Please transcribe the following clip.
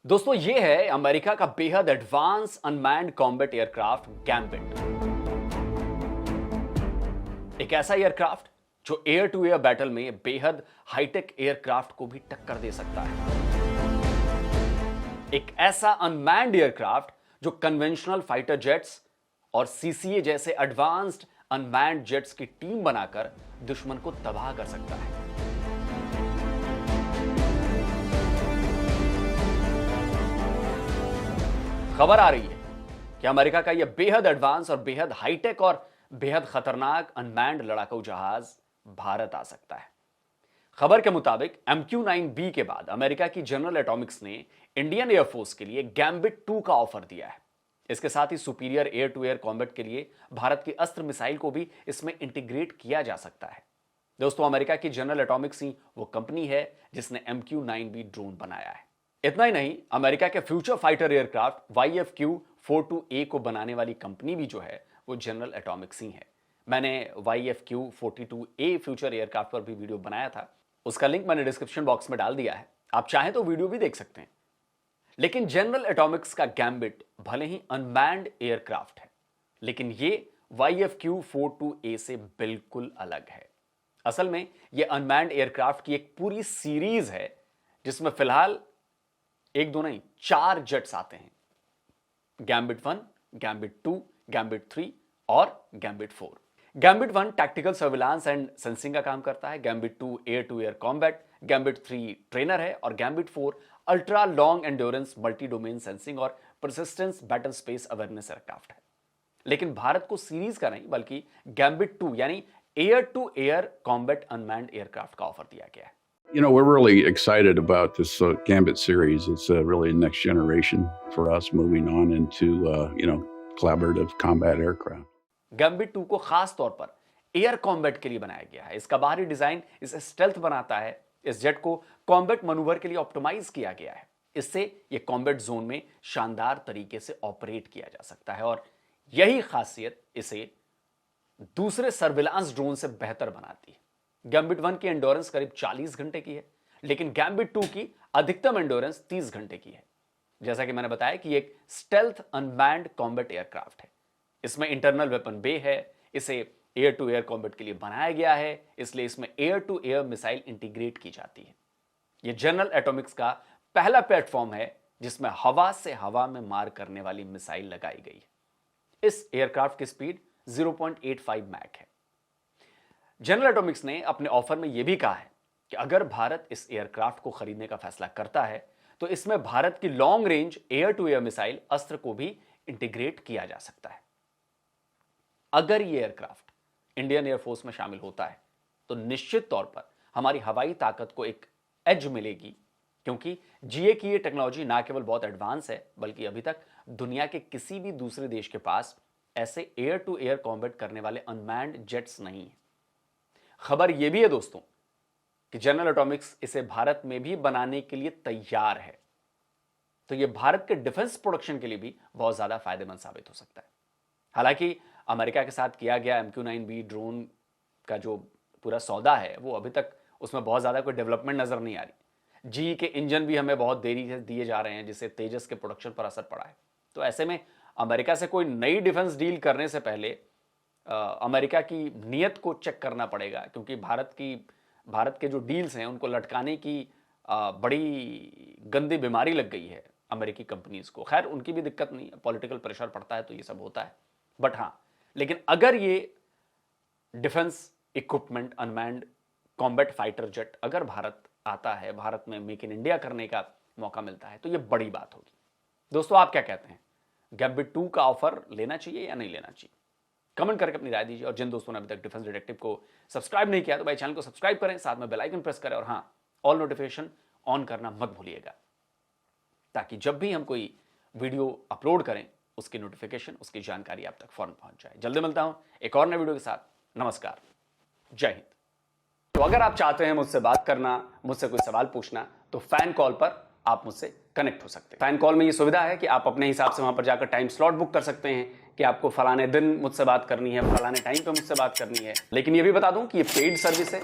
दोस्तों ये है अमेरिका का बेहद advance unmanned combat aircraft gambit. एक ऐसा एयरक्राफ्ट जो एयर टू एयर बैटल में बेहद हाईटेक एयरक्राफ्ट को भी टक्कर दे सकता है। एक ऐसा अनमैन्ड एयरक्राफ्ट जो कन्वेंशनल फाइटर जेट्स और सीसीए जैसे एडवांस्ड अनमैन्ड जेट्स की टीम बनाकर दुश्मन को तबाह कर सकता है। खबर आ रही है कि अमेरिका का यह बेहद एडवांस और बेहद हाईटेक और बेहद खतरनाक अनमैन्ड लड़ाकू जहाज भारत आ सकता है। खबर के मुताबिक MQ-9B के बाद अमेरिका की जनरल एटॉमिक्स ने इंडियन एयरफोर्स के लिए गैम्बिट 2 का ऑफर दिया है। इसके साथ ही superior air to air combat के लिए भारत की अस्त्र मिसाइल को भी इसमें इंटीग्रेट किया जा सकता है। दोस्तों, अमेरिका की जनरल एटॉमिक्स ही वो कंपनी है जिसने MQ-9B ड्रोन बनाया है। इतना ही नहीं, अमेरिका के फ्यूचर फाइटर एयरक्राफ्ट YFQ-42A को बनाने वाली कंपनी भी जो है वो जनरल एटॉमिक्स ही है। मैंने YFQ-42A फ्यूचर एयरक्राफ्ट पर भी वीडियो बनाया था, उसका लिंक मैंने डिस्क्रिप्शन बॉक्स में डाल दिया है, आप चाहें तो वीडियो भी देख सकते हैं। लेकिन जनरल एटॉमिक्स का गैम्बिट भले ही अनमैन्ड एयरक्राफ्ट है, लेकिन ये YFQ-42A से बिल्कुल अलग है। असल में यह अनमैन्ड एयरक्राफ्ट की एक पूरी सीरीज है जिसमें फिलहाल एक दो नहीं 4 जेट्स आते हैं। गैम्बिट 1, गैम्बिट 2, गैम्बिट 3 और Gambit 4। Gambit 1 tactical surveillance and sensing का काम करता है, Gambit 2 air to air combat, Gambit 3 trainer है और Gambit 4 ultra long endurance multi domain sensing और persistence battle space awareness aircraft है। लेकिन भारत को सीरीज का नहीं बल्कि गैम्बिट 2 यानी air to air combat unmanned aircraft का ऑफर दिया गया है। You know, we're really excited about this Gambit series. It's really a next generation for us moving on into, collaborative combat aircraft. Gambit 2 को खास तौर पर air combat के लिए बनाया गया है। इसका बाहरी डिजाइन इसे स्टेल्थ बनाता है। इस जेट को कॉम्बैट मनूवर के लिए ऑप्टिमाइज किया गया है। इससे यह कॉम्बैट जोन में शानदार तरीके से ऑपरेट किया जा सकता है और यही खासियत इसे दूसरे सर्विलांस ड्रोन से बेहतर बनाती है। गैम्बिट 1 की एंडोरेंस करीब 40 घंटे की है, लेकिन गैम्बिट 2 की अधिकतम एंडोरेंस 30 घंटे की है। जैसा कि मैंने बताया कि एक स्टेल्थ अनमैन्ड कॉम्बैट एयरक्राफ्ट है। इसमें इंटरनल वेपन बे है, इसे एयर टू एयर कॉम्बैट के लिए बनाया गया है, इसलिए इसमें air to air missile integrate की जाती है। यह जनरल एटॉमिक्स का पहला प्लेटफॉर्म है जिसमें हवा से हवा में मार करने वाली मिसाइल लगाई गई है। इस एयरक्राफ्ट की स्पीड 0.85 मैक है। जनरल एटॉमिक्स ने अपने ऑफर में यह भी कहा है कि अगर भारत इस एयरक्राफ्ट को खरीदने का फैसला करता है तो इसमें भारत की long range air to air missile Astra को भी इंटीग्रेट किया जा सकता है। अगर यह एयरक्राफ्ट इंडियन एयरफोर्स में शामिल होता है तो निश्चित तौर पर हमारी हवाई ताकत को एक एज मिलेगी, क्योंकि जीए की यह टेक्नोलॉजी ना केवल बहुत एडवांस है बल्कि अभी तक दुनिया के किसी भी दूसरे देश के पास ऐसे एयर टू एयर कॉम्बैट करने वाले अनमैन्ड जेट्स नहीं है। खबर यह भी है दोस्तों कि जनरल एटॉमिक्स इसे भारत में भी बनाने के लिए तैयार है, तो यह भारत के डिफेंस प्रोडक्शन के लिए भी बहुत ज्यादा फायदेमंद साबित हो सकता है। हालांकि अमेरिका के साथ किया गया MQ-9B ड्रोन का जो पूरा सौदा है वो अभी तक उसमें बहुत ज्यादा कोई डेवलपमेंट नजर नहीं आ रही। जी के इंजन भी हमें बहुत देरी से दिए जा रहे हैं, जिससे तेजस के प्रोडक्शन पर असर पड़ा है। तो ऐसे में अमेरिका से कोई नई डिफेंस डील करने से पहले अमेरिका की नीयत को चेक करना पड़ेगा, क्योंकि भारत के जो डील्स हैं उनको लटकाने की बड़ी गंदी बीमारी लग गई है अमेरिकी कंपनीज को। खैर, उनकी भी दिक्कत नहीं है, पॉलिटिकल प्रेशर पड़ता है तो ये सब होता है। बट हाँ, लेकिन अगर ये defence equipment unmanned combat fighter jet अगर भारत आता है, भारत में मेक इन इंडिया करने का मौका मिलता है, तो ये बड़ी बात होगी। दोस्तों, आप क्या कहते हैं? गैम्बिट 2 का ऑफर लेना चाहिए या नहीं लेना चाहिए? कमेंट करके अपनी राय दीजिए। और जिन दोस्तों ने अभी तक डिफेंस डिटेक्टिव को सब्सक्राइब नहीं किया तो भाई चैनल को सब्सक्राइब करें, साथ में बेल आइकन प्रेस करें और हाँ, ऑल नोटिफिकेशन ऑन करना मत भूलिएगा, ताकि जब भी हम कोई वीडियो अपलोड करें उसकी नोटिफिकेशन, उसकी जानकारी आप तक फौरन पहुंच जाए। जल्दी मिलता हूं एक और नए वीडियो के साथ। नमस्कार, जय हिंद। तो अगर आप चाहते हैं मुझसे बात करना, मुझसे कोई सवाल पूछना, तो फैन कॉल पर आप मुझसे कनेक्ट हो सकते हैं। फैन कॉल में ये सुविधा है कि आप अपने हिसाब से वहां पर जाकर टाइम स्लॉट बुक कर सकते हैं कि आपको फलाने दिन मुझसे बात करनी है, फलाने टाइम पे मुझसे बात करनी है। लेकिन ये भी बता दूं कि ये पेड सर्विस है,